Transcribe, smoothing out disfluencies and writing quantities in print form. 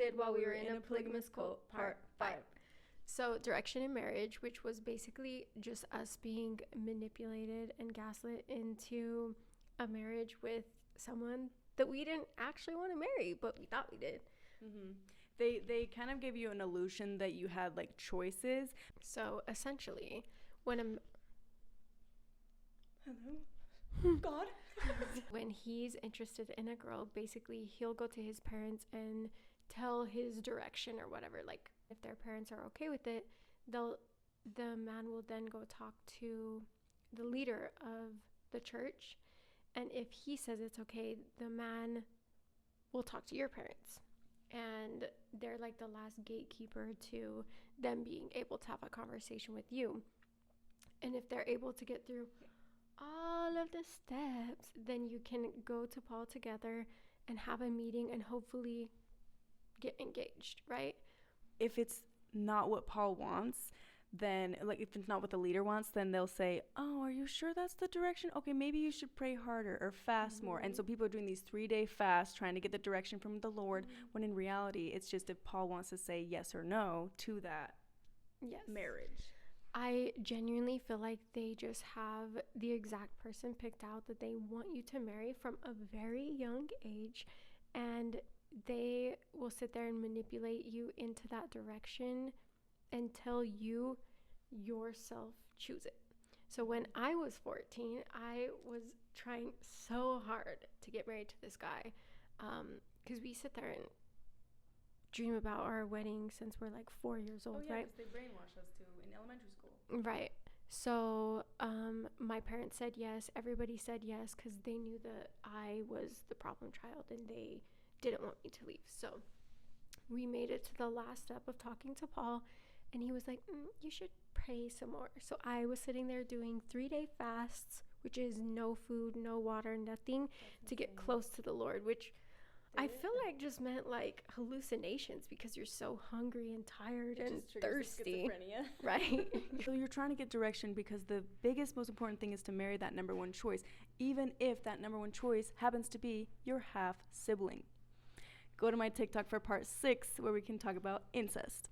did while we were in a polygamous cult, part 5. So, direction in marriage, which was basically just us being manipulated and gaslit into a marriage with someone that we didn't actually want to marry, but we thought we did. Mm-hmm. They kind of gave you an illusion that you had like choices. So essentially, when Hello, God. when he's interested in a girl, basically he'll go to his parents and tell his direction or whatever. Like if their parents are okay with it, the man will then go talk to the leader of the church, and if he says it's okay, the man will talk to your parents. And they're like the last gatekeeper to them being able to have a conversation with you. And if they're able to get through all of the steps, then you can go to Paul together and have a meeting and hopefully get engaged, right? If it's not what Paul wants, then like if it's not what the leader wants, then they'll say, oh, are you sure that's the direction? Okay, maybe you should pray harder or fast more. And so people are doing these 3-day fasts trying to get the direction from the Lord, when in reality it's just if Paul wants to say yes or no to that marriage. I genuinely feel like they just have the exact person picked out that they want you to marry from a very young age, and they will sit there and manipulate you into that direction until you yourself choose it. So when I was 14, I was trying so hard to get married to this guy, because we sit there and dream about our wedding since we're like 4 years old, right? Because they brainwash us too in elementary school. Right. So my parents said yes. Everybody said yes because they knew that I was the problem child and they didn't want me to leave. So we made it to the last step of talking to Paul, and he was like, you should pray some more. So I was sitting there doing 3-day fasts, which is no food, no water, nothing, to get close to the Lord, which I feel like just meant like hallucinations because you're so hungry and tired and thirsty. Right. So you're trying to get direction because the biggest, most important thing is to marry that number one choice, even if that number one choice happens to be your half sibling. Go to my TikTok for part 6 where we can talk about incest.